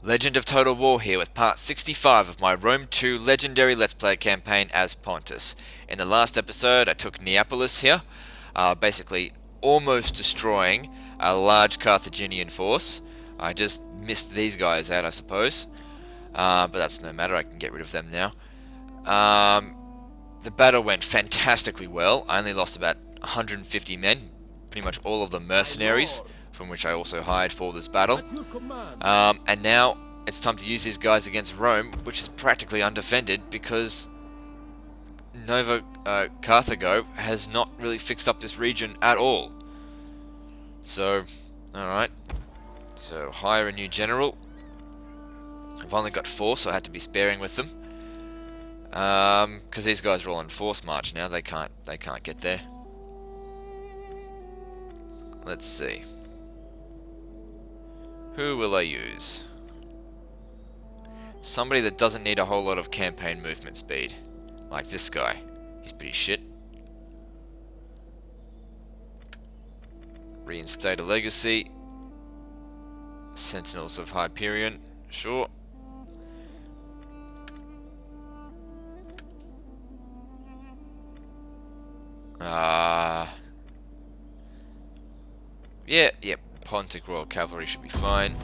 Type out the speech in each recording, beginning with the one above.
Legend of Total War here with part 65 of my Rome 2 Legendary Let's Play campaign as Pontus. In the last episode I took Neapolis here, basically almost destroying a large Carthaginian force. I just missed these guys out, I suppose, but that's no matter, I can get rid of them now. The battle went fantastically well. I only lost about 150 men, pretty much all of them mercenaries, from which I also hired for this battle. And now it's time to use these guys against Rome, which is practically undefended because Nova Carthago has not really fixed up this region at all. So, alright. So, hire a new general. I've only got 4, so I had to be sparing with them. Because these guys are all on force march now, they can't get there. Let's see. Who will I use? Somebody that doesn't need a whole lot of campaign movement speed. Like this guy. He's pretty shit. Reinstate a legacy. Sentinels of Hyperion. Sure. Yeah. Pontic Royal Cavalry should be fine.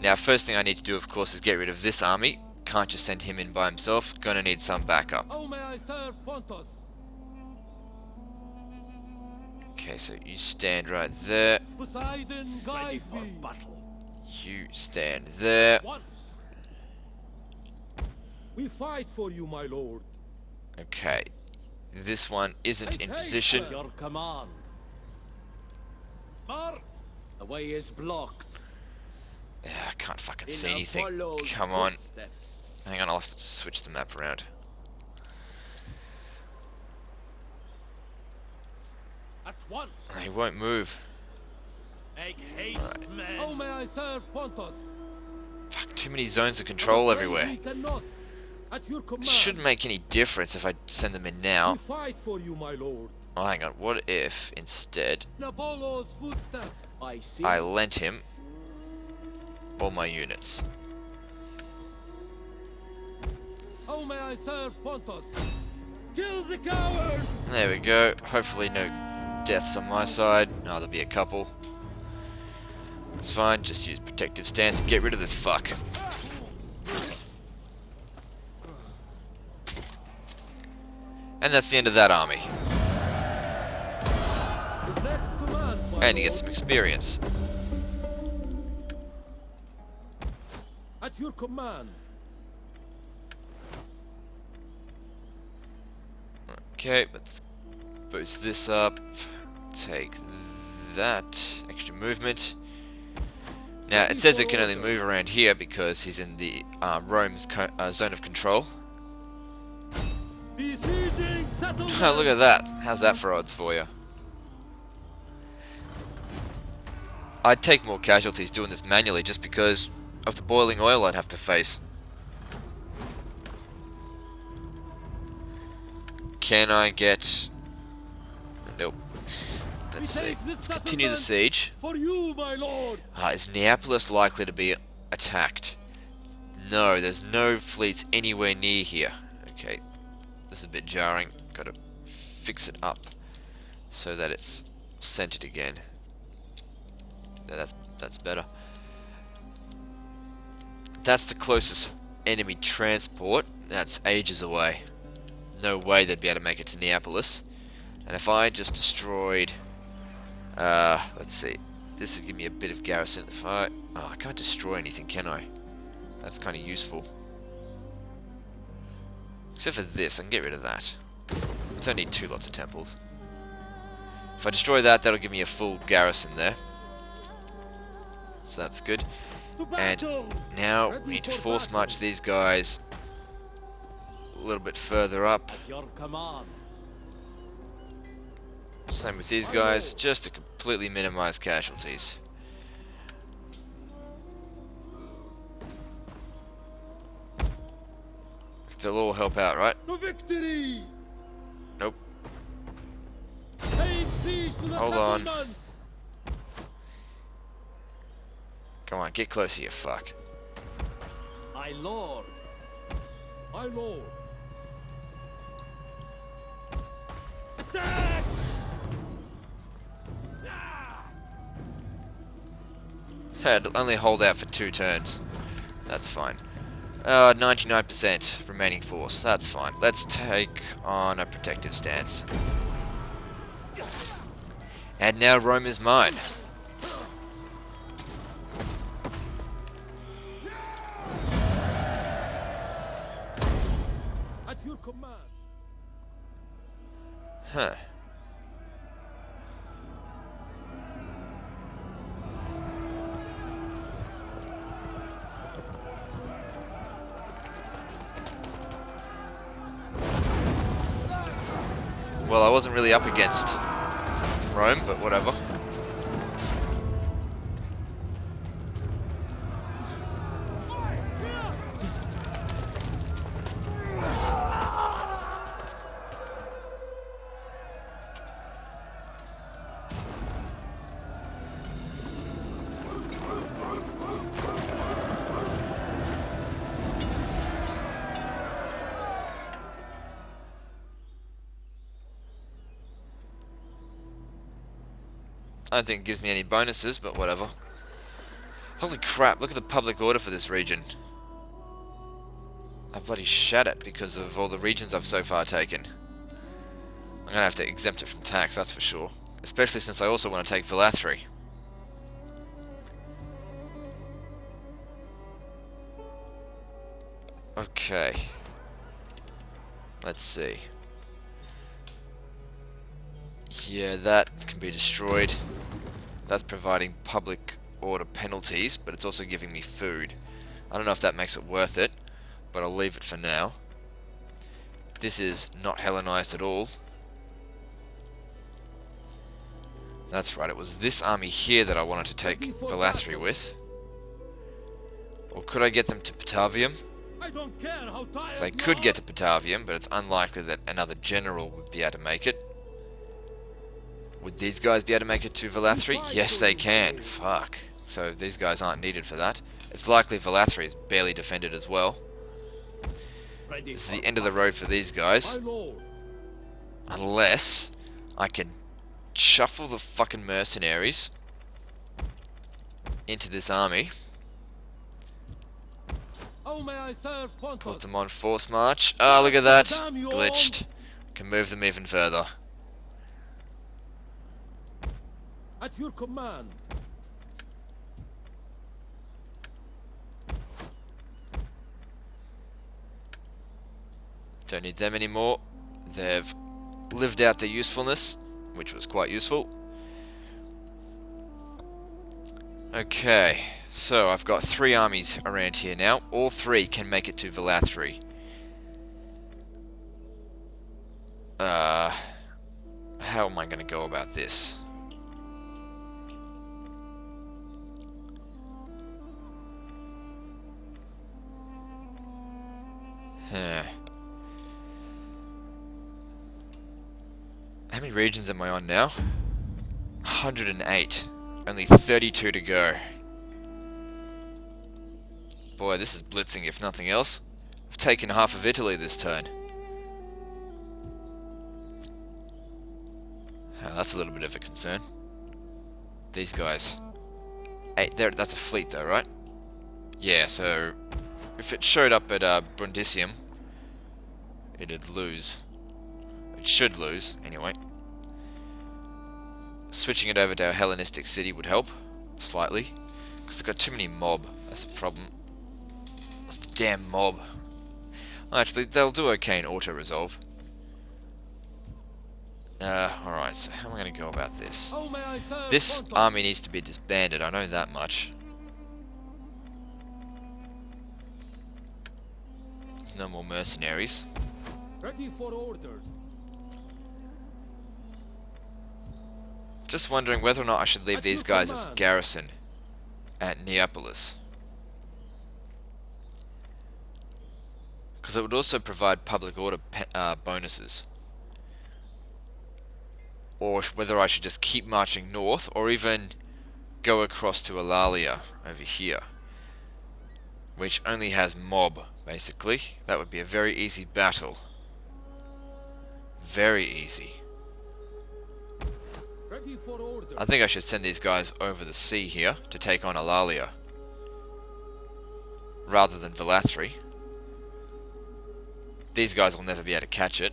Now, first thing I need to do, of course, is get rid of this army. Can't just send him in by himself. Gonna need some backup. How may I serve Pontus? Okay, so you stand right there. Poseidon, guide me. You stand there. We fight for you, my lord. Okay, this one isn't in position. Your command. Mark. The way is blocked. Yeah, I can't fucking see anything. Come on. Hang on, I'll have to switch the map around. At once. He won't move. Make haste, Right. men. How may I serve Pontus? Fuck, too many zones of control everywhere. We cannot. At your command. It shouldn't make any difference if I send them in now. We fight for you, my lord. Oh, hang on. What if, instead, Napoleon's footsteps. I see. I lent him all my units? How may I serve Pontus? Kill the coward! There we go. Hopefully no deaths on my side. Oh, there'll be a couple. It's fine. Just use protective stance and get rid of this fuck. And that's the end of that army. Next command, my And you get lord. some experience. At your command. Okay, let's boost this up. Take that. Extra movement. Now, it says it can only move around here because he's in the Rome's zone of control. Besieging settlement. Look at that. How's that for odds for you? I'd take more casualties doing this manually just because of the boiling oil I'd have to face. Can I get... Nope. Let's see. Let's continue the siege. For you, my lord. Is Neapolis likely to be attacked? No, there's no fleets anywhere near here. Okay. This is a bit jarring. Gotta fix it up so that it's centered again. Yeah, that's better. That's the closest enemy transport. That's ages away. No way they'd be able to make it to Neapolis. And if I just destroyed... let's see. This would give me a bit of garrison. If I... Oh, I can't destroy anything, can I? That's kind of useful. Except for this, I can get rid of that. I don't need 2 lots of temples. If I destroy that, that'll give me a full garrison there. So that's good. And now we need to force march these guys a little bit further up. At your command. Same with these guys, just to completely minimize casualties. They'll all help out, right? To victory. Nope. Take siege to the Hold on. settlement. Come on, get closer, you fuck. My lord. My lord. It'll only hold out for 2 turns. That's fine. 99% remaining force. That's fine. Let's take on a protective stance. And now Rome is mine. At your command. Huh. Well, I wasn't really up against Rome, but whatever. I don't think it gives me any bonuses, but whatever. Holy crap, look at the public order for this region. I bloody shat it because of all the regions I've so far taken. I'm gonna have to exempt it from tax, that's for sure. Especially since I also want to take Valathri. Okay. Let's see. Yeah, that can be destroyed. That's providing public order penalties, but it's also giving me food. I don't know if that makes it worth it, but I'll leave it for now. This is not Hellenized at all. That's right, it was this army here that I wanted to take Valathri with. Or could I get them to Patavium? I don't care how tired They could get to Patavium, but it's unlikely that another general would be able to make it. Would these guys be able to make it to Valathri? Yes, they can. Fuck. So these guys aren't needed for that. It's likely Valathri is barely defended as well. This is the end of the road for these guys. My lord. Unless I can shuffle the fucking mercenaries into this army. How may I serve Put Pontus? them on force march. Oh, look at that. Glitched. Can move them even further. At your command. Don't need them anymore. They've lived out their usefulness, which was quite useful. Okay, so I've got 3 armies around here now. All 3 can make it to Valathri. How am I going to go about this? How many regions am I on now? 108. Only 32 to go. Boy, this is blitzing if nothing else. I've taken half of Italy this turn. Oh, that's a little bit of a concern. These guys. 8, there, that's a fleet though, right? Yeah, so if it showed up at Brundisium, it'd lose. It should lose, anyway. Switching it over to a Hellenistic city would help, slightly. Because I've got too many mob, that's the problem. This damn mob. Actually, they'll do okay in auto-resolve. Alright, so how am I going to go about this? How may I serve This Pontus? army needs to be disbanded, I know that much. No more mercenaries. Ready for orders. Just wondering whether or not I should leave these guys as garrison at Neapolis. Because it would also provide public order bonuses. Or whether I should just keep marching north, or even go across to Alalia over here. which only has mob, basically. That would be a very easy battle. Very easy. Ready for order. I think I should send these guys over the sea here to take on Alalia, rather than Velathri. These guys will never be able to catch it.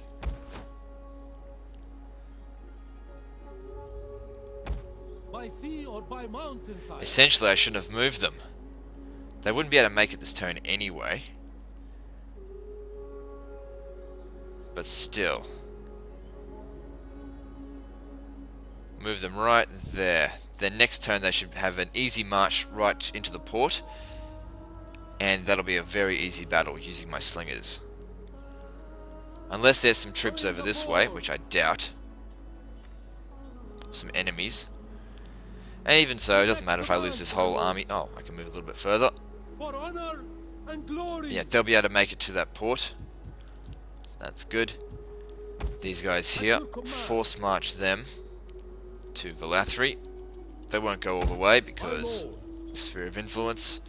By sea or by mountainside. Essentially, I shouldn't have moved them. They wouldn't be able to make it this turn anyway. But still. Move them right there. Then next turn they should have an easy march right into the port. And that'll be a very easy battle using my slingers. Unless there's some troops over this way, which I doubt. Some enemies. And even so, it doesn't matter if I lose this whole army. Oh, I can move a little bit further. For honor and glory. Yeah, they'll be able to make it to that port. That's good. These guys here, force march them to Velathri. They won't go all the way because sphere of influence.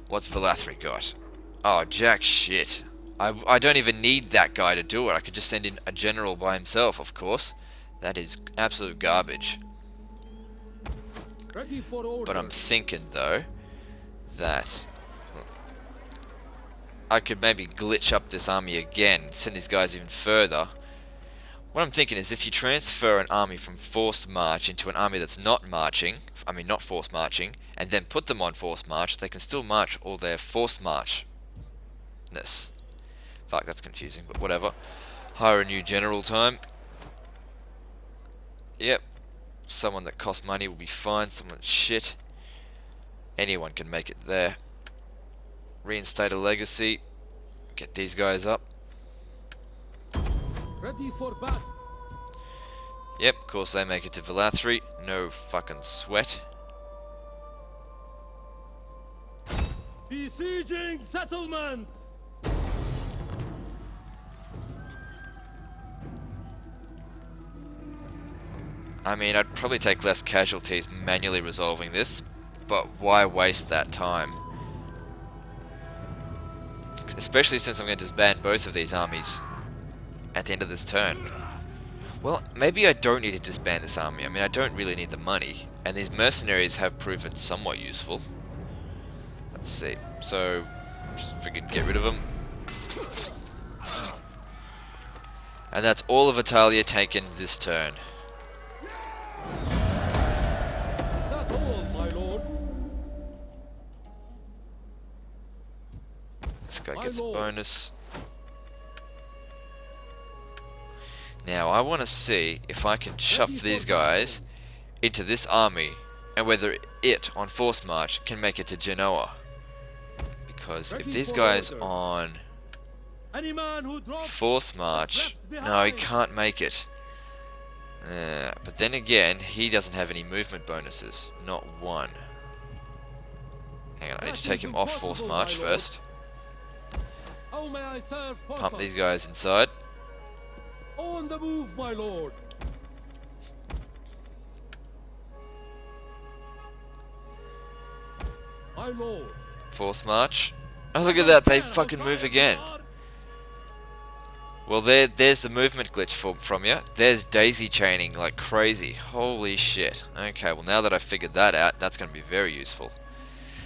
What's Velathri got? Oh, jack shit. I don't even need that guy to do it. I could just send in a general by himself, of course. That is absolute garbage. Ready for order. But I'm thinking, though, that I could maybe glitch up this army again, send these guys even further. What I'm thinking is if you transfer an army from forced march into an army that's not marching, not forced marching, and then put them on forced march, they can still march all their forced march-ness. Fuck, that's confusing, but whatever. Hire a new general time. Yep. Someone that costs money will be fine, someone that's shit. Anyone can make it there. Reinstate a legacy. Get these guys up. Ready for battle. Yep, of course they make it to Velathri. No fucking sweat. Besieging settlement. I mean, I'd probably take less casualties manually resolving this, but why waste that time? Especially since I'm going to disband both of these armies at the end of this turn. Well, maybe I don't need to disband this army. I mean, I don't really need the money, and these mercenaries have proven somewhat useful. Let's see. So, just freaking get rid of them. And that's all of Italia taken this turn. Is that all, my lord? This guy gets a bonus. Now, I want to see if I can shove these guys into this army, and whether it, on force march, can make it to Genoa. Because if these guys on Any man who drops force march, no, he can't make it. But then again, he doesn't have any movement bonuses. Not one. Hang on, I need to take him off force march first. How may I serve Pontus? Pump these guys inside. On the move, my lord. My lord. Force march. Oh, look at that, they fucking move again. Well, there's the movement glitch from you. There's daisy chaining like crazy. Holy shit. Okay, well now that I've figured that out, that's going to be very useful.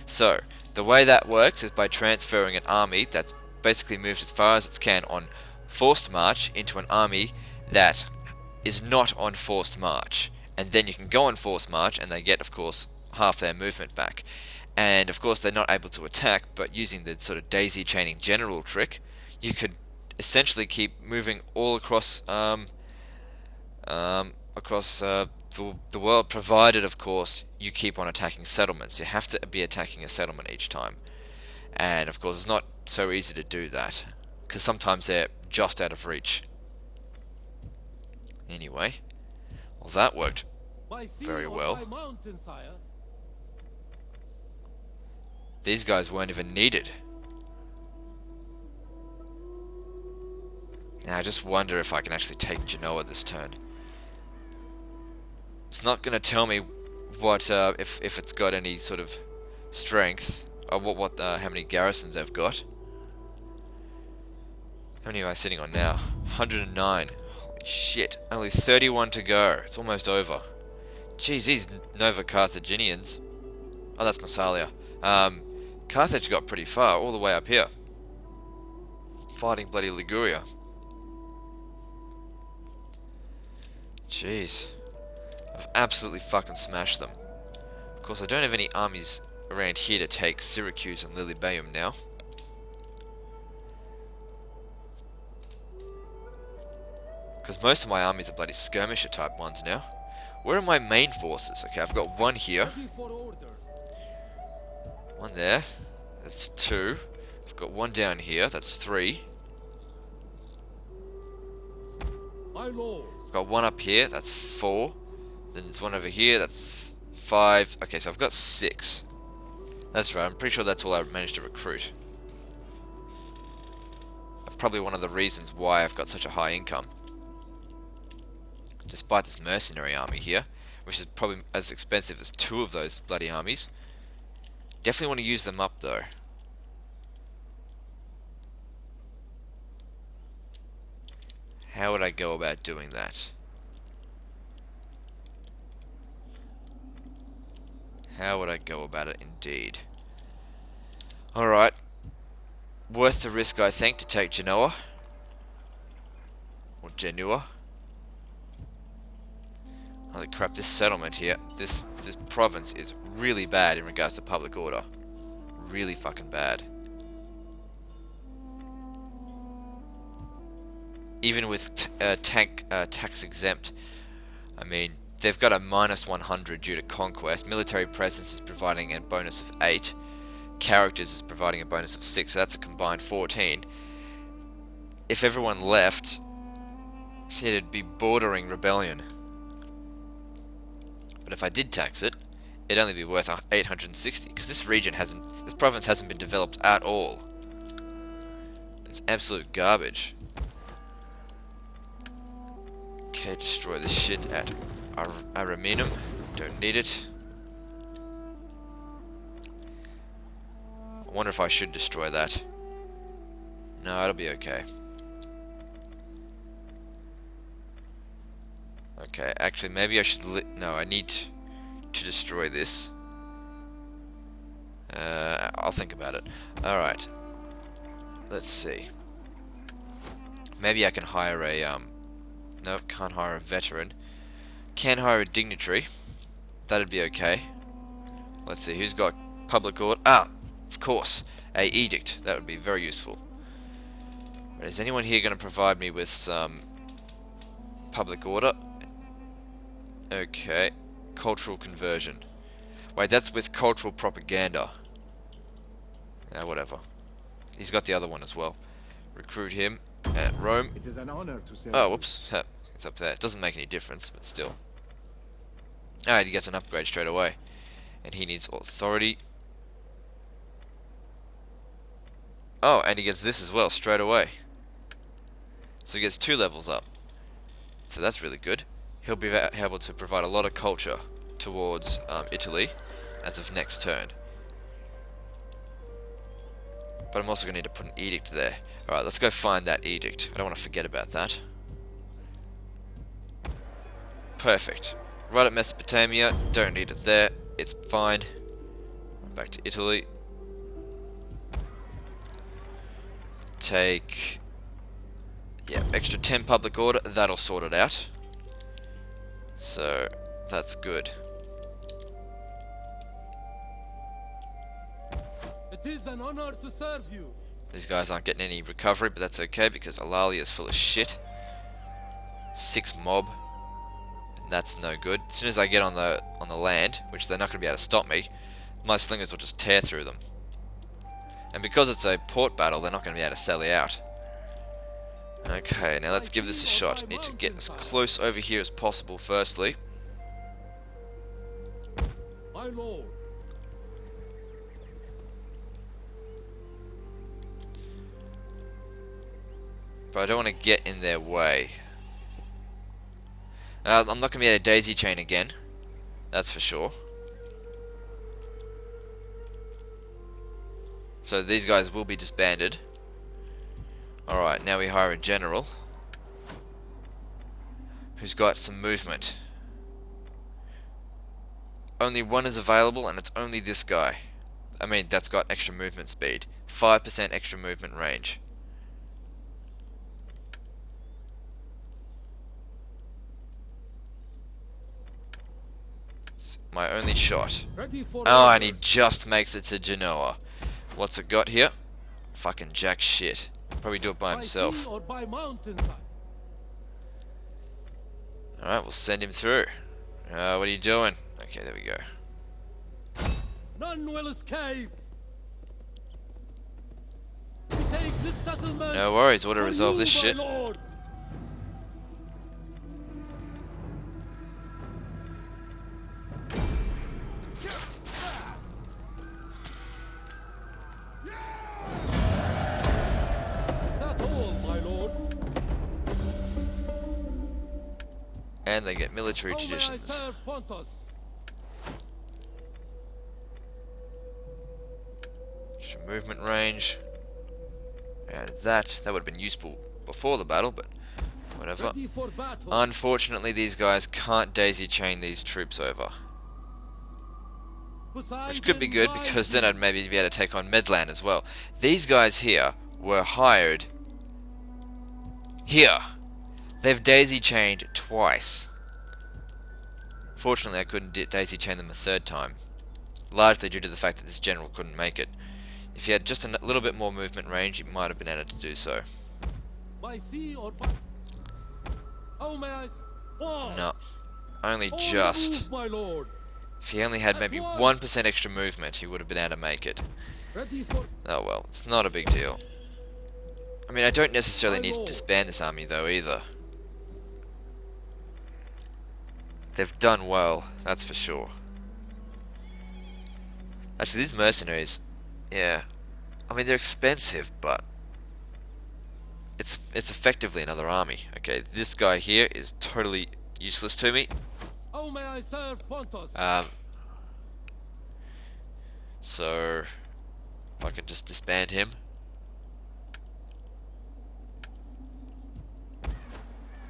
So, the way that works is by transferring an army that's basically moved as far as it can on forced march into an army that is not on forced march. And then you can go on forced march and they get, of course, half their movement back. And, of course, they're not able to attack, but using the sort of daisy chaining general trick, you could essentially keep moving all across the world, provided of course you keep on attacking settlements. You have to be attacking a settlement each time, and of course it's not so easy to do that because sometimes they're just out of reach. Anyway, well, that worked By sea very or well. by mountain, sire. These guys weren't even needed. Now I just wonder if I can actually take Genoa this turn. It's not going to tell me what if it's got any sort of strength how many garrisons they've got. How many am I sitting on now? 109. Holy shit. Only 31 to go. It's almost over. Jeez, these Nova Carthaginians. Oh, that's Massalia. Carthage got pretty far, all the way up here. Fighting bloody Liguria. Jeez. I've absolutely fucking smashed them. Of course, I don't have any armies around here to take Syracuse and Lilybaeum now. Because most of my armies are bloody skirmisher type ones now. Where are my main forces? Okay, I've got one here. One there. That's 2. I've got one down here. That's 3. My lord. I've got one up here. That's 4. Then there's one over here. That's 5. Okay, so I've got 6. That's right. I'm pretty sure that's all I managed to recruit. That's probably one of the reasons why I've got such a high income. Despite this mercenary army here, which is probably as expensive as 2 of those bloody armies. Definitely want to use them up though. How would I go about doing that? How would I go about it indeed? Alright. Worth the risk, I think, to take Genoa. Or Genoa. Holy crap, this settlement here, this province is really bad in regards to public order. Really fucking bad. Even with tax exempt, I mean, they've got a -100 due to conquest. Military presence is providing a bonus of 8. Characters is providing a bonus of 6, so that's a combined 14. If everyone left, it'd be bordering rebellion. But if I did tax it, it'd only be worth 860, because this province hasn't been developed at all. It's absolute garbage. Okay, destroy this shit at Ariminum. Don't need it. I wonder if I should destroy that. No, it'll be okay. Okay, actually, maybe I should... No, I need to destroy this. I'll think about it. Alright. Let's see. Maybe I can hire a... No, can't hire a veteran. Can hire a dignitary. That'd be okay. Let's see, who's got public order? Ah, of course, a edict. That would be very useful. But is anyone here going to provide me with some public order? Okay, cultural conversion. Wait, that's with cultural propaganda. Whatever. He's got the other one as well. Recruit him at Rome. It is an honor to serve. Oh, whoops. It's up there. It doesn't make any difference, but still. Alright, he gets an upgrade straight away. And he needs authority. Oh, and he gets this as well, straight away. So he gets 2 levels up. So that's really good. He'll be able to provide a lot of culture towards Italy as of next turn. But I'm also going to need to put an edict there. Alright, let's go find that edict. I don't want to forget about that. Perfect. Right at Mesopotamia. Don't need it there. It's fine. Back to Italy. Take... yeah, extra 10 public order. That'll sort it out. So, that's good. It is an honor to serve you. These guys aren't getting any recovery, but that's okay because Alalia is full of shit. 6 mob. And that's no good. As soon as I get on the land, which they're not going to be able to stop me, my slingers will just tear through them. And because it's a port battle, they're not going to be able to sally out. Okay, now let's give this a shot. Need to get as close over here as possible firstly. My lord. But I don't want to get in their way. I'm not going to be able to daisy chain again. That's for sure. So these guys will be disbanded. Alright, now we hire a general who's got some movement. Only one is available, and it's only this guy. I mean, that's got extra movement speed. 5% extra movement range. It's my only shot. Oh, and he just makes it to Genoa. What's it got here? Fucking jack shit. Probably do it by himself. Alright, we'll send him through. What are you doing? Okay, there we go. None will escape. We take this settlement. No worries, ought to resolve this shit. Lord. Is that all, my lord? And they get military How may I traditions. serve Pontus? Extra movement range. And that would have been useful before the battle, but whatever. Ready for battle. Unfortunately, these guys can't daisy chain these troops over. Which could be good, because then I'd maybe be able to take on Medland as well. These guys here were hired here. They've daisy chained twice. Fortunately, I couldn't daisy chain them a third time. Largely due to the fact that this general couldn't make it. If he had just a little bit more movement range, he might have been able to do so. By sea or by... How may I... No, only All just. move, my lord. If he only had maybe 1% extra movement, he would have been able to make it. Ready for... Oh well, it's not a big deal. I mean, I don't necessarily need to disband this army though, either. They've done well, that's for sure. Actually, these mercenaries, yeah, I mean, they're expensive, but it's effectively another army. Okay, this guy here is totally useless to me. How may I serve Pontus? So if I could just disband him.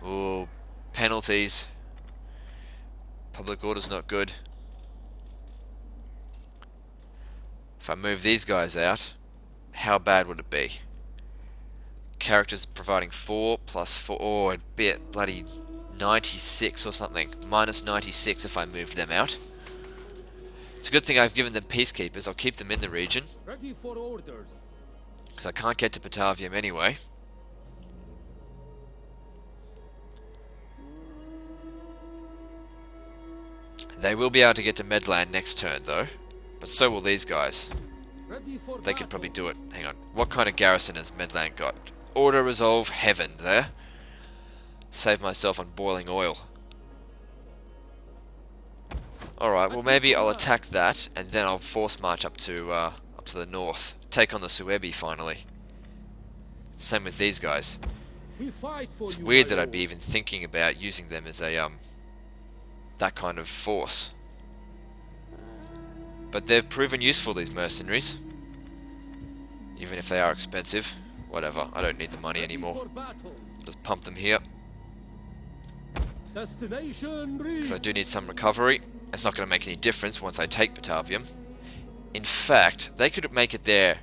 Ooh, penalties. Public order's not good. If I move these guys out, how bad would it be? Characters providing 4 plus 4. Oh, it'd be at bloody 96 or something. Minus 96 if I moved them out. It's a good thing I've given them peacekeepers. I'll keep them in the region. Ready for orders. Because I can't get to Batavium anyway. They will be able to get to Medland next turn though. But so will these guys. Ready for They could battle. probably do it. Hang on. What kind of garrison has Medland got? Auto resolve heaven there. Save myself on boiling oil. Alright, well maybe I'll attack that and then I'll force march up to the north. Take on the Suebi finally. Same with these guys. We fight for It's you, weird my that I'd lord. be even thinking about using them as a that kind of force. But they've proven useful, these mercenaries. Even if they are expensive. Whatever, I don't need the money Ready anymore. for battle. Just pump them here. Destination Because reached. I do need some recovery. It's not going to make any difference once I take Batavium. In fact, they could make it there.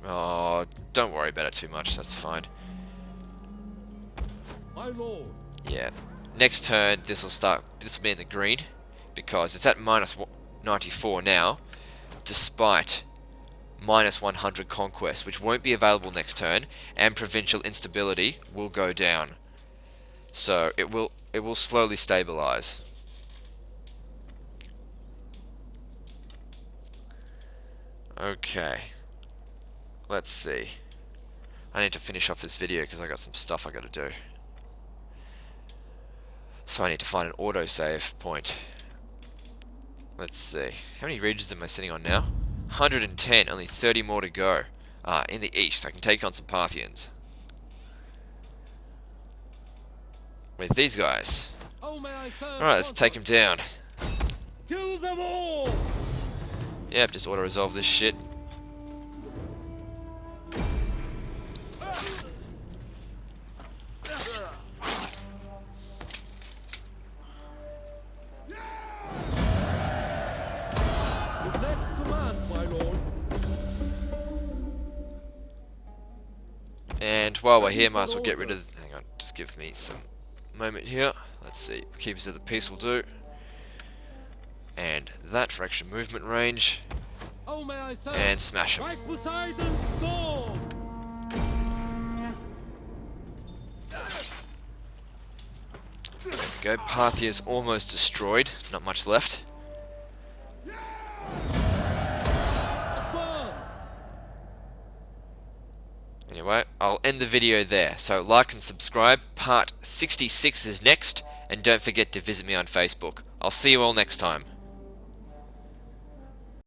Oh, don't worry about it too much, that's fine. My lord. Yeah. Next turn, this will be in the green. Because it's at minus 94 now. Despite minus 100 conquest, which won't be available next turn. And provincial instability will go down. So, it will slowly stabilize. Okay. Let's see. I need to finish off this video because I got some stuff I got to do. So I need to find an autosave point. Let's see. How many regions am I sitting on now? 110, only 30 more to go. In the east, I can take on some Parthians. With these guys. How may I serve Alright, let's take him down. Kill them all. Yep, just auto-resolve this shit. And while we're here, might as well get rid of... Hang on, just give me some moment here. Let's see, Keepers of the Peace will do. And that for extra movement range. How may I serve? And smash him. By Poseidon's storm! There we go, Parthia's almost destroyed. Not much left. Advance! Anyway, I'll end the video there. So like and subscribe. Part 66 is next. And don't forget to visit me on Facebook. I'll see you all next time.